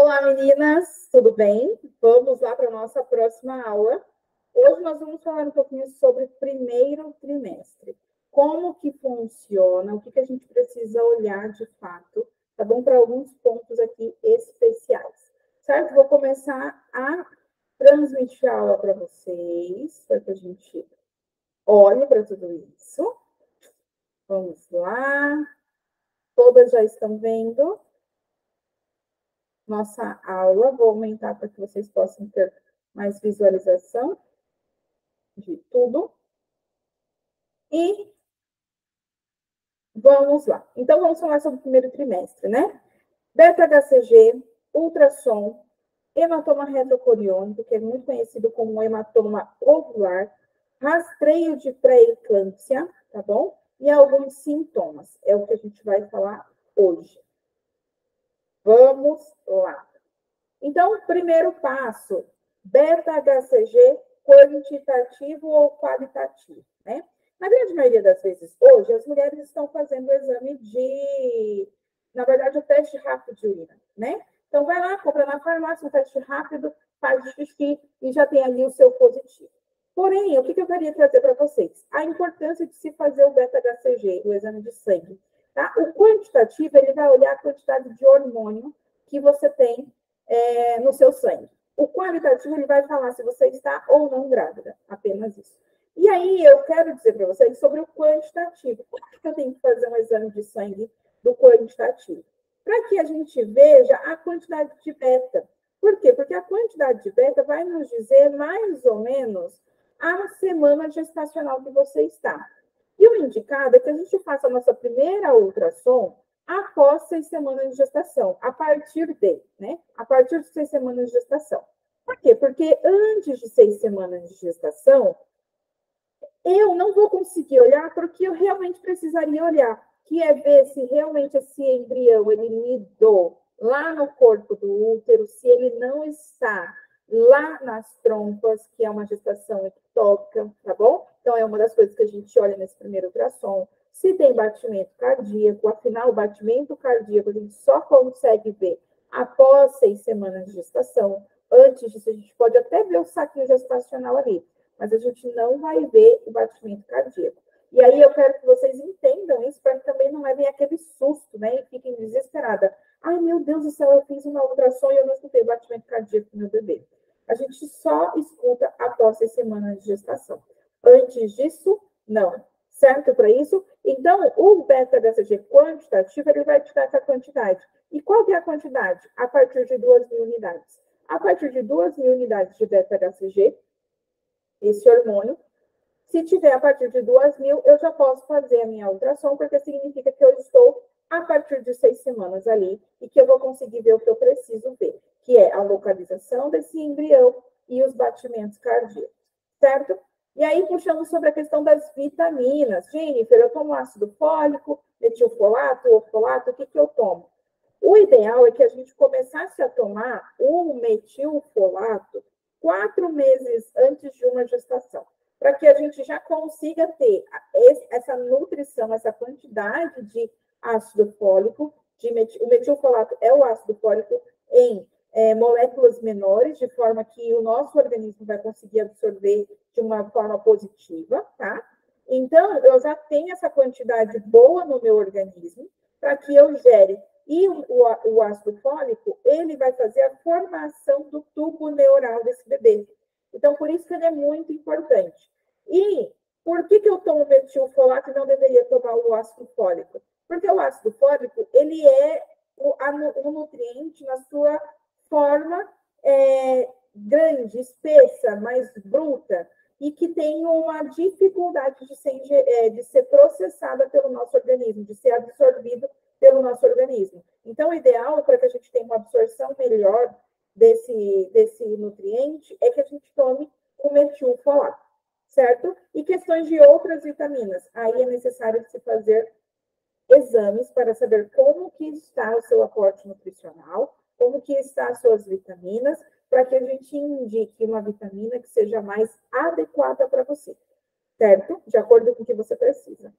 Olá, meninas, tudo bem? Vamos lá para a nossa próxima aula. Hoje nós vamos falar um pouquinho sobre o primeiro trimestre. Como que funciona, o que a gente precisa olhar de fato, tá bom? Para alguns pontos aqui especiais, certo? Vou começar a transmitir a aula para vocês, para que a gente olhe para tudo isso. Vamos lá. Todas já estão vendo nossa aula. Vou aumentar para que vocês possam ter mais visualização de tudo. E vamos lá. Então, vamos falar sobre o primeiro trimestre, né? Beta-HCG, ultrassom, hematoma retrocoriônico, que é muito conhecido como hematoma ovular, rastreio de pré-eclâmpsia, tá bom? E alguns sintomas. É o que a gente vai falar hoje. Vamos lá. Então, primeiro passo, beta-HCG quantitativo ou qualitativo, né? Na grande maioria das vezes, hoje, as mulheres estão fazendo o exame na verdade, o teste rápido de urina, né? Então, vai lá, compra na farmácia um teste rápido, faz o xixi e já tem ali o seu positivo. Porém, o que eu queria trazer para vocês? A importância de se fazer o beta-HCG, o exame de sangue, tá? O quantitativo, ele vai olhar a quantidade de hormônio que você tem no seu sangue. O qualitativo, ele vai falar se você está ou não grávida, apenas isso. E aí, eu quero dizer para vocês sobre o quantitativo. Por que eu tenho que fazer um exame de sangue do quantitativo? Para que a gente veja a quantidade de beta. Por quê? Porque a quantidade de beta vai nos dizer mais ou menos a semana gestacional que você está. E o indicado é que a gente faça a nossa primeira ultrassom após 6 semanas de gestação, a partir de 6 semanas de gestação. Por quê? Porque antes de 6 semanas de gestação, eu não vou conseguir olhar porque eu realmente precisaria olhar, que é ver se realmente esse embrião, ele nidou lá no corpo do útero, se ele não está lá nas trompas, que é uma gestação ectópica, tá bom? Então, é uma das coisas que a gente olha nesse primeiro ultrassom. Se tem batimento cardíaco, afinal, o batimento cardíaco a gente só consegue ver após 6 semanas de gestação. Antes disso, a gente pode até ver o saquinho gestacional ali, mas a gente não vai ver o batimento cardíaco. E aí eu quero que vocês entendam isso, para que também não levem aquele susto, né? E fiquem desesperadas. Ai, meu Deus do céu, eu fiz uma ultrassom e eu não escutei o batimento cardíaco do meu bebê. A gente só escuta após 6 semanas de gestação. Antes disso, não. Certo para isso? Então, o beta-HCG quantitativo, ele vai te dar essa quantidade. E qual que é a quantidade? A partir de 2.000 unidades. A partir de 2.000 unidades de beta-HCG, esse hormônio, se tiver a partir de 2.000, eu já posso fazer a minha ultrassom, porque significa que eu estou a partir de 6 semanas ali e que eu vou conseguir ver o que eu preciso ver, que é a localização desse embrião e os batimentos cardíacos, certo? E aí, puxando sobre a questão das vitaminas. Jennifer, eu tomo ácido fólico, metilfolato, ofolato, o que eu tomo? O ideal é que a gente começasse a tomar o metilfolato 4 meses antes de uma gestação, para que a gente já consiga ter essa nutrição, essa quantidade de ácido fólico. O metilfolato é o ácido fólico em moléculas menores, de forma que o nosso organismo vai conseguir absorver de uma forma positiva, tá? Então, eu já tenho essa quantidade boa no meu organismo para que eu gere. E o ácido fólico, ele vai fazer a formação do tubo neural desse bebê. Então, por isso que ele é muito importante. E por que eu tomo metilfolato e não deveria tomar o ácido fólico? Porque o ácido fólico, ele é o nutriente na sua forma grande, espessa, mais bruta, e que tem uma dificuldade de ser processada pelo nosso organismo, de ser absorvido pelo nosso organismo. Então, o ideal para que a gente tenha uma absorção melhor desse nutriente é que a gente tome o metilfolato, certo? E questões de outras vitaminas. Aí é necessário se fazer exames para saber como que está o seu aporte nutricional, como que está as suas vitaminas, para que a gente indique uma vitamina que seja mais adequada para você, certo? De acordo com o que você precisa.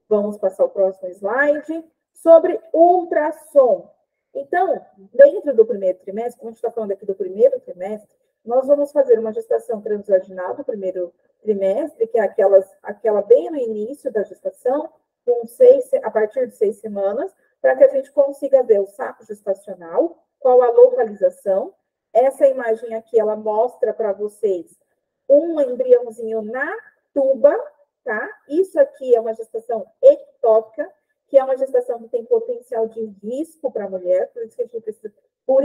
Vamos passar o próximo slide. Sobre ultrassom. Então, dentro do primeiro trimestre, como a gente está falando aqui do primeiro trimestre, nós vamos fazer uma gestação transvaginal do primeiro trimestre, que é aquela bem no início da gestação, a partir de 6 semanas, para que a gente consiga ver o saco gestacional, qual a localização. Essa imagem aqui, ela mostra para vocês um embriãozinho na tuba, tá? Isso aqui é uma gestação ectópica, que é uma gestação que tem potencial de risco para a mulher, por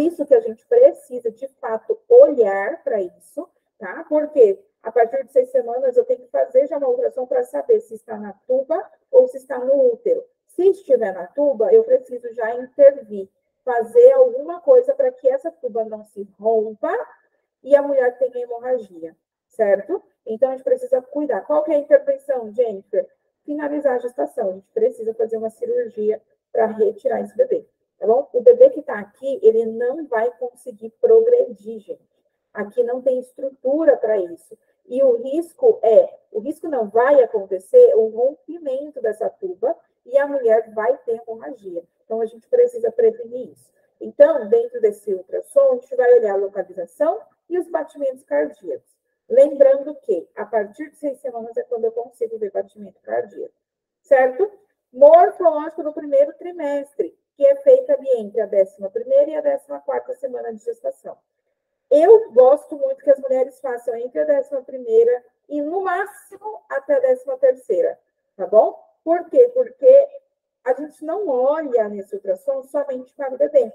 isso que a gente precisa, de fato, olhar para isso, tá? Porque a partir de 6 semanas eu tenho que fazer já uma ultrassom para saber se está na tuba ou se está no útero. Se estiver na tuba, eu preciso já intervir, fazer alguma coisa para que essa tuba não se rompa e a mulher tenha hemorragia, certo? Então, a gente precisa cuidar. Qual que é a intervenção, Jennifer? Finalizar a gestação. A gente precisa fazer uma cirurgia para retirar esse bebê, tá bom? O bebê que está aqui, ele não vai conseguir progredir, gente. Aqui não tem estrutura para isso. E o risco não vai acontecer o rompimento dessa tuba e a mulher vai ter hemorragia. Então, a gente precisa prevenir isso. Então, dentro desse ultrassom, a gente vai olhar a localização e os batimentos cardíacos. Lembrando que, a partir de 6 semanas, é quando eu consigo ver batimento cardíaco, certo? Morfológico do primeiro trimestre, que é feita ali entre a 11ª e a 14ª semana de gestação. Eu gosto muito que as mulheres façam entre a 11ª e, no máximo, até a 13ª, tá bom? Por quê? Porque a gente não olha nesse ultrassom somente para o bebê.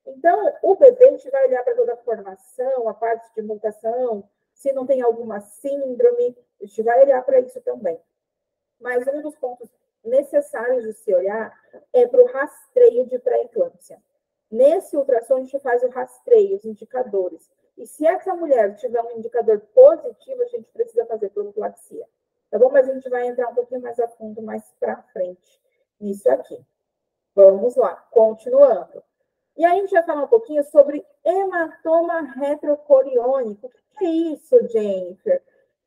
Então, o bebê, a gente vai olhar para toda a formação, a parte de mutação, se não tem alguma síndrome, a gente vai olhar para isso também. Mas um dos pontos necessários de se olhar é para o rastreio de pré-eclâmpsia. Nesse ultrassom, a gente faz o rastreio, os indicadores. E se essa mulher tiver um indicador positivo, a gente precisa fazer profilaxia. Tá bom? Mas a gente vai entrar um pouquinho mais a fundo, mais para frente, nisso aqui. Vamos lá, continuando. E aí a gente vai falar um pouquinho sobre hematoma retrocoriônico. O que é isso, Jennifer?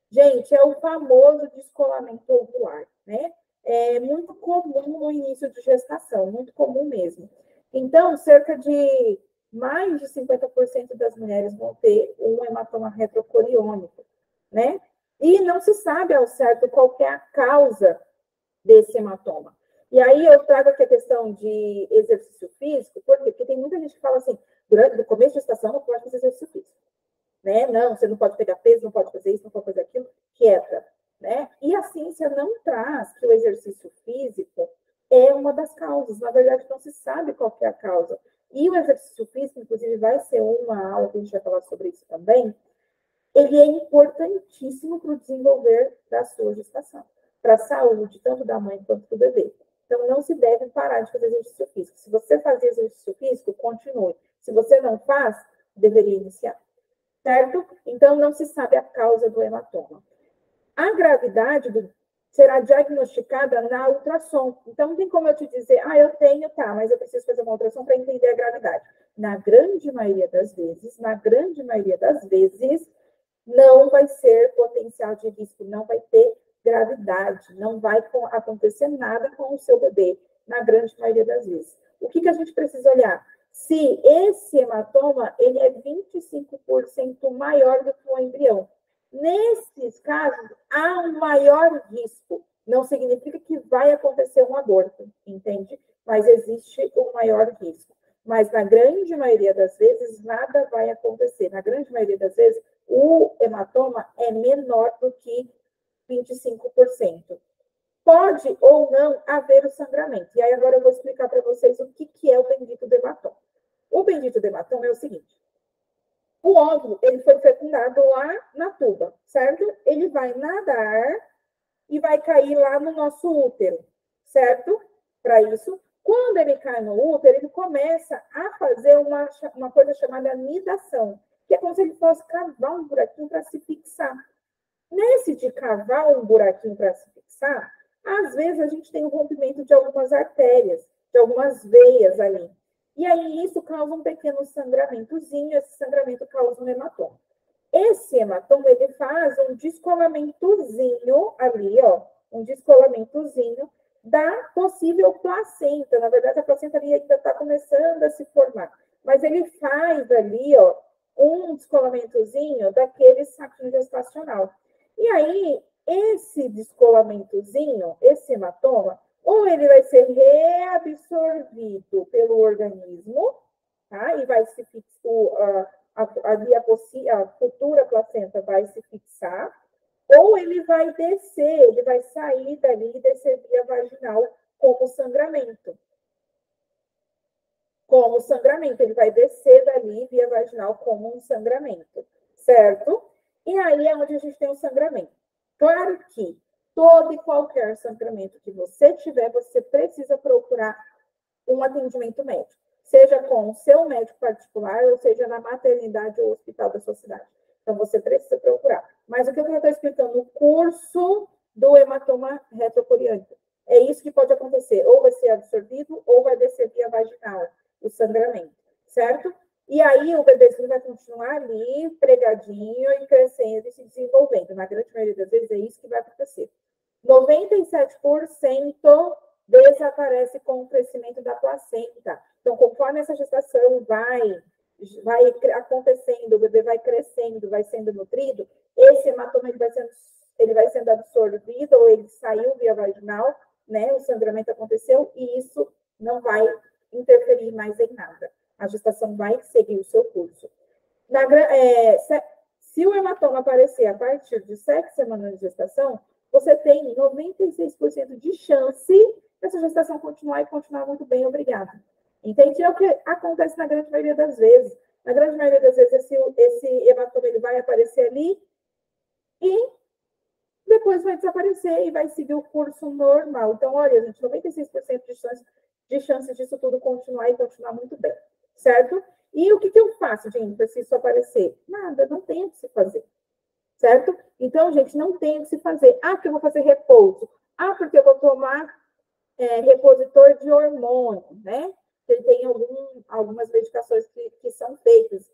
Gente, é o famoso descolamento ovular, né? É muito comum no início de gestação, muito comum mesmo. Então, cerca de mais de 50% das mulheres vão ter um hematoma retrocoriônico, né? E não se sabe ao certo qual é a causa desse hematoma. E aí eu trago aqui a questão de exercício físico, por quê? Porque tem muita gente que fala assim, durante o começo da gestação não pode fazer exercício físico, né? Não, você não pode pegar peso, não pode fazer isso, não pode fazer aquilo, quieta, né? E a ciência não traz que o exercício físico é uma das causas. Na verdade, não se sabe qual é a causa. E o exercício físico, inclusive, vai ser uma aula que a gente vai falar sobre isso também, ele é importantíssimo para o desenvolver da sua gestação, para a saúde, tanto da mãe quanto do bebê. Então, não se deve parar de fazer exercício físico. Se você faz exercício físico, continue. Se você não faz, deveria iniciar. Certo? Então, não se sabe a causa do hematoma. A gravidade será diagnosticada na ultrassom. Então, não tem como eu te dizer, eu tenho, tá, mas eu preciso fazer uma ultrassom para entender a gravidade. Na grande maioria das vezes, não vai ser potencial de risco, não vai ter gravidade, não vai acontecer nada com o seu bebê, na grande maioria das vezes. O que a gente precisa olhar? Se esse hematoma ele é 25% maior do que o embrião. Nesses casos, há um maior risco. Não significa que vai acontecer um aborto, entende? Mas existe um maior risco. Mas na grande maioria das vezes, nada vai acontecer. Na grande maioria das vezes, o hematoma é menor do que 25%. Pode ou não haver o sangramento. E aí agora eu vou explicar para vocês o que é o bendito do hematoma. O bendito do hematoma é o seguinte. O óvulo, ele foi fecundado lá na tuba, certo? Ele vai nadar e vai cair lá no nosso útero, certo? Para isso, quando ele cai no útero, ele começa a fazer uma coisa chamada nidação, que é como se ele fosse cavar um buraquinho para se fixar. Nesse de cavar um buraquinho para se fixar, às vezes a gente tem um rompimento de algumas artérias, de algumas veias ali. E aí isso causa um pequeno sangramentozinho, esse sangramento causa um hematoma. Esse hematoma, ele faz um descolamentozinho ali, ó, um descolamentozinho da possível placenta. Na verdade, a placenta ali ainda está começando a se formar. Mas ele faz ali, ó, um descolamentozinho daquele saquinho gestacional. E aí, esse descolamentozinho, esse hematoma, ou ele vai ser reabsorvido pelo organismo, tá? E vai se fixar, a futura placenta vai se fixar, ou ele vai descer, ele vai sair dali e descer via vaginal como sangramento. Como sangramento, ele vai descer dali via vaginal como um sangramento, certo? E aí é onde a gente tem o sangramento. Claro que todo e qualquer sangramento que você tiver, você precisa procurar um atendimento médico, seja com o seu médico particular, ou seja na maternidade ou hospital da sua cidade. Então, você precisa procurar. Mas o que eu estou explicando no curso do hematoma retrocoriônico, é isso que pode acontecer. Ou vai ser absorvido, ou vai descer via vaginal, o sangramento, certo? E aí o bebezinho vai continuar ali, pregadinho e crescendo e se desenvolvendo. Na grande maioria das vezes é isso que vai acontecer. 97% desaparece com o crescimento da placenta. Então, conforme essa gestação vai acontecendo, o bebê vai crescendo, vai sendo nutrido, esse hematoma ele vai sendo absorvido ou ele saiu via vaginal, né? O sangramento aconteceu e isso não vai interferir mais em nada. A gestação vai seguir o seu curso. Se o hematoma aparecer a partir de 7 semanas de gestação, você tem 96% de chance dessa gestação continuar e continuar muito bem, obrigada. Entende? É o que acontece na grande maioria das vezes. Na grande maioria das vezes, esse hematoma ele vai aparecer ali e depois vai desaparecer e vai seguir o curso normal. Então, olha, gente, 96% de chance disso tudo continuar e continuar muito bem, certo? E o que eu faço, gente, se isso aparecer? Nada, não tem o que se fazer, certo? Então, gente, não tem o que se fazer. Ah, porque eu vou fazer repouso. Ah, porque eu vou tomar repositor de hormônio, né? Tem algumas medicações que são feitas,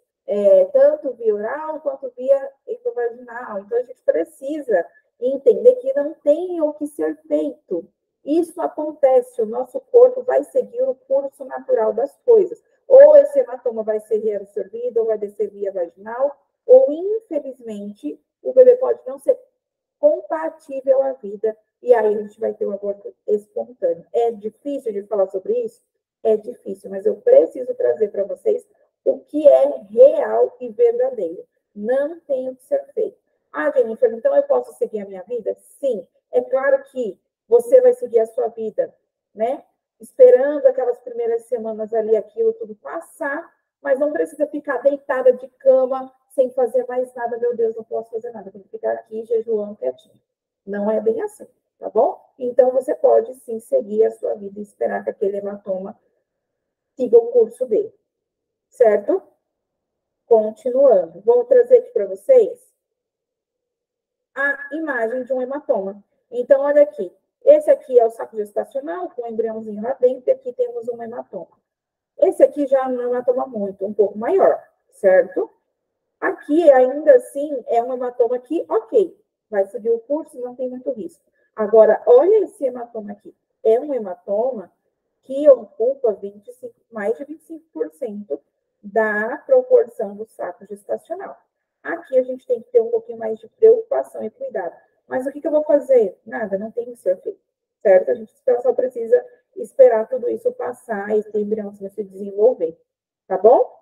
tanto via oral quanto via endovaginal. Então, a gente precisa entender que não tem o que ser feito. Isso acontece, o nosso corpo vai seguir o curso natural das coisas. Ou esse hematoma vai ser reabsorvido, ou vai descer via vaginal, ou, infelizmente, o bebê pode não ser compatível à vida, e aí a gente vai ter um aborto espontâneo. É difícil de falar sobre isso? É difícil, mas eu preciso trazer para vocês o que é real e verdadeiro. Não tem o que ser feito. Ah, Jennifer, então eu posso seguir a minha vida? Sim. É claro que você vai seguir a sua vida, né? Esperando aquelas primeiras semanas ali, aquilo tudo passar, mas não precisa ficar deitada de cama, sem fazer mais nada. Meu Deus, não posso fazer nada, tenho que ficar aqui jejuando quietinho. Não é bem assim, tá bom? Então, você pode sim seguir a sua vida e esperar que aquele hematoma siga o curso dele, certo? Continuando. Vou trazer aqui para vocês a imagem de um hematoma. Então, olha aqui. Esse aqui é o saco gestacional, com o embriãozinho lá dentro, e aqui temos um hematoma. Esse aqui já é um hematoma um pouco maior, certo? Aqui, ainda assim, é um hematoma que, ok, vai seguir o curso, não tem muito risco. Agora, olha esse hematoma aqui. É um hematoma que ocupa mais de 25% da proporção do saco gestacional. Aqui a gente tem que ter um pouquinho mais de preocupação e cuidado. Mas o que eu vou fazer? Nada, não tem que ser feito, certo? A gente só precisa esperar tudo isso passar e esse embrião se desenvolver, tá bom?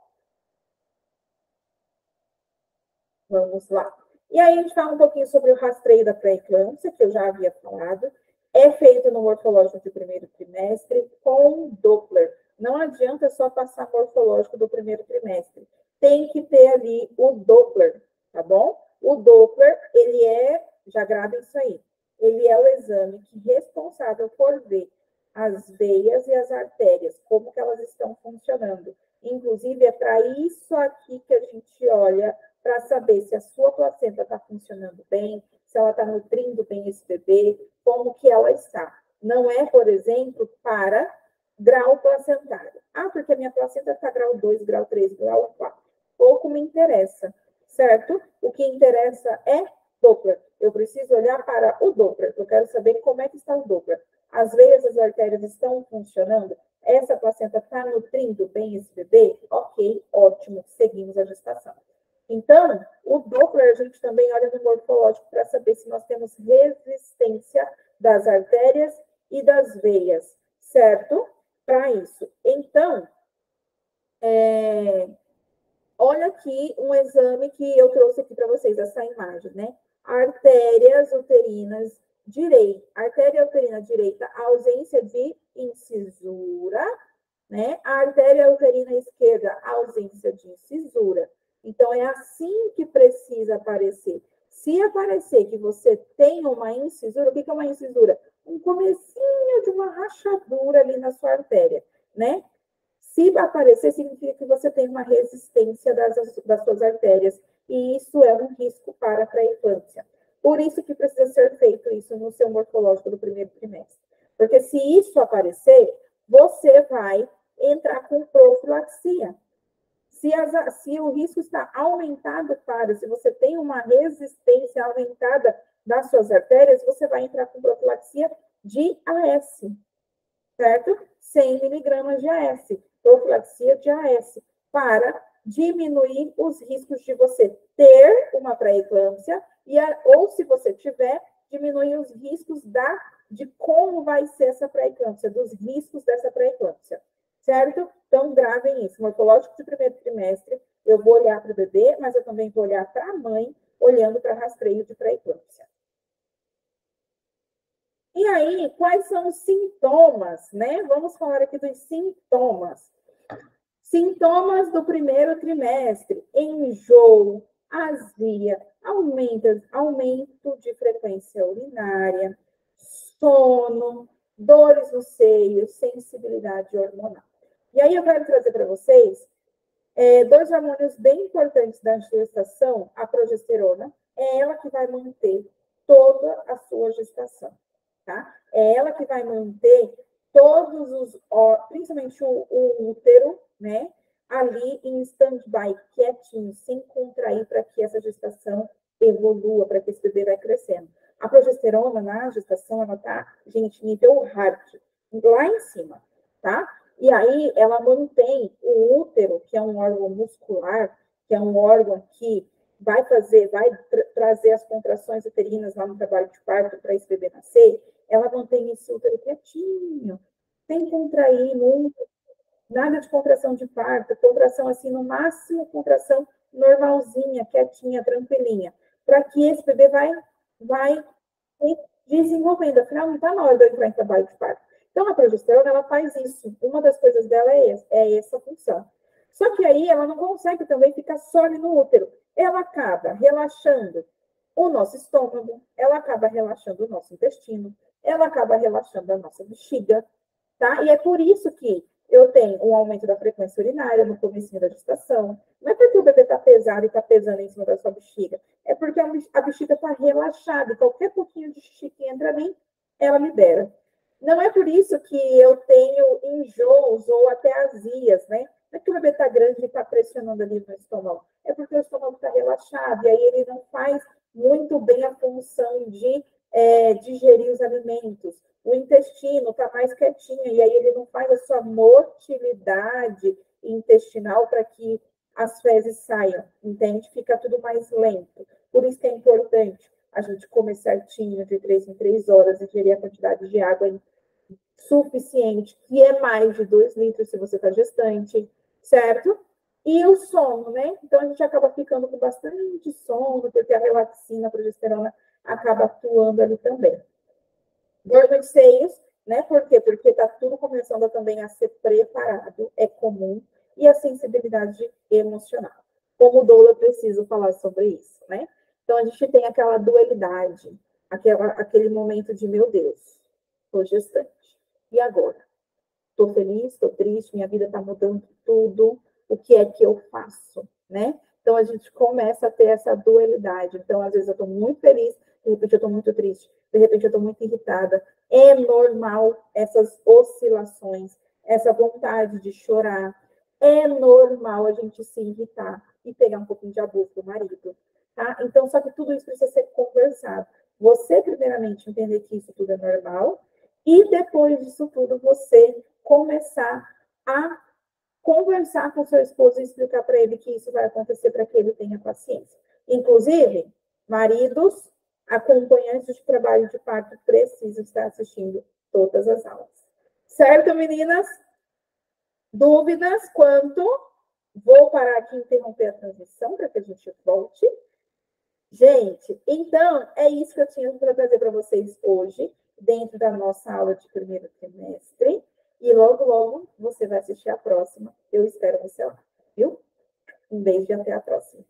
Vamos lá. E aí a gente fala um pouquinho sobre o rastreio da pré-eclâmpsia, que eu já havia falado. É feito no morfológico de primeiro trimestre com Doppler. Não adianta só passar morfológico do primeiro trimestre. Tem que ter ali o Doppler, tá bom? O Doppler, já grava isso aí, ele é o exame responsável por ver as veias e as artérias, como que elas estão funcionando. Inclusive, é para isso aqui que a gente olha para saber se a sua placenta está funcionando bem, se ela está nutrindo bem esse bebê, como que ela está. Não é, por exemplo, para grau placentário. Ah, porque a minha placenta está grau 2, grau 3, grau 4. Pouco me interessa, certo? O que interessa é Doppler. Eu preciso olhar para o Doppler. Eu quero saber como é que está o Doppler. As veias e as artérias estão funcionando? Essa placenta está nutrindo bem esse bebê? Ok, ótimo, seguimos a gestação. Então, o Doppler, a gente também olha no morfológico para saber se nós temos resistência das artérias e das veias, certo? Para isso. Então, olha aqui um exame que eu trouxe aqui para vocês, essa imagem, né? Artérias uterinas direita, artéria uterina direita, ausência de incisura, né? A artéria uterina esquerda, ausência de incisura. Então, é assim que precisa aparecer. Se aparecer que você tem uma incisura, o que é uma incisura? Um comecinho de uma rachadura ali na sua artéria, né? Se aparecer, significa que você tem uma resistência das suas artérias, e isso é um risco para a pré-eclâmpsia. Por isso que precisa ser feito isso no seu morfológico do primeiro trimestre. Porque se isso aparecer, você vai entrar com profilaxia. Se o risco está aumentado se você tem uma resistência aumentada das suas artérias, você vai entrar com profilaxia de AS, certo? 100 miligramas de AS, profilaxia de AS, para diminuir os riscos de você ter uma pré-eclâmpsia, ou se você tiver, diminuir os riscos de como vai ser essa pré-eclâmpsia, dos riscos dessa pré-eclâmpsia, certo? Então, gravem isso. Morfológico de primeiro trimestre, eu vou olhar para o bebê, mas eu também vou olhar para a mãe, olhando para rastreio de pré-eclâmpsia. E aí, quais são os sintomas, né? Vamos falar aqui dos sintomas. Sintomas do primeiro trimestre: enjoo, azia, aumento de frequência urinária, sono, dores no seio, sensibilidade hormonal. E aí eu quero trazer para vocês dois hormônios bem importantes da gestação, a progesterona, é ela que vai manter toda a sua gestação, tá? É ela que vai manter todos os, principalmente o útero, né? Ali em stand-by, quietinho, sem contrair, para que essa gestação evolua, para que esse bebê vai crescendo. A progesterona na gestação, ela tá, gente, nível hard, lá em cima, tá? E aí ela mantém o útero, que é um órgão muscular, que é um órgão que vai trazer as contrações uterinas lá no trabalho de parto para esse bebê nascer, ela mantém esse útero quietinho, sem contrair muito, nada de contração de parto, contração assim, no máximo, contração normalzinha, quietinha, tranquilinha, para que esse bebê vai desenvolvendo. Afinal, não está na hora de eu entrar em trabalho de parto. Então, a progesterona, ela faz isso. Uma das coisas dela é essa função. Só que aí ela não consegue também ficar só ali no útero. Ela acaba relaxando o nosso estômago, ela acaba relaxando o nosso intestino, ela acaba relaxando a nossa bexiga, tá? E é por isso que eu tenho um aumento da frequência urinária no comecinho da gestação. Não é porque o bebê está pesado e está pesando em cima da sua bexiga. É porque a bexiga está relaxada. E qualquer pouquinho de xixi que entra ali, ela libera. Não é por isso que eu tenho enjoos ou até azias, né? Não é que o bebê está grande e está pressionando ali no estômago. É porque o estômago está relaxado. E aí ele não faz muito bem a função de digerir os alimentos. O intestino está mais quietinho, e aí ele não faz a sua motilidade intestinal para que as fezes saiam, entende? Fica tudo mais lento. Por isso que é importante a gente comer certinho, de 3 em 3 horas, ingerir a quantidade de água suficiente, que é mais de 2 litros se você está gestante, certo? E o sono, né? Então, a gente acaba ficando com bastante sono, porque a relaxina, a progesterona, acaba atuando ali também. Dor nos seios, né? Por quê? Porque está tudo começando também a ser preparado, é comum, e a sensibilidade emocional. Como doula, eu preciso falar sobre isso, né? Então, a gente tem aquela dualidade, aquele momento de, meu Deus, estou gestante. E agora? Estou feliz, estou triste, minha vida está mudando tudo, o que é que eu faço, né? Então, a gente começa a ter essa dualidade. Então, às vezes, eu estou muito feliz, de repente, eu estou muito triste, de repente, eu estou muito irritada. É normal essas oscilações, essa vontade de chorar. É normal a gente se irritar e pegar um pouquinho de abuso do marido, tá? Então, só que tudo isso precisa ser conversado. Você, primeiramente, entender que isso tudo é normal, E depois disso tudo, você começar a conversar com seu esposo e explicar para ele que isso vai acontecer para que ele tenha paciência. Inclusive, maridos, acompanhantes de trabalho de parto precisam estar assistindo todas as aulas. Certo, meninas? Dúvidas quanto? Vou parar aqui e interromper a transmissão para que a gente volte. Gente, então, é isso que eu tinha para trazer para vocês hoje, dentro da nossa aula de primeiro trimestre. E logo, logo, você vai assistir a próxima. Eu espero você lá, viu? Um beijo e até a próxima.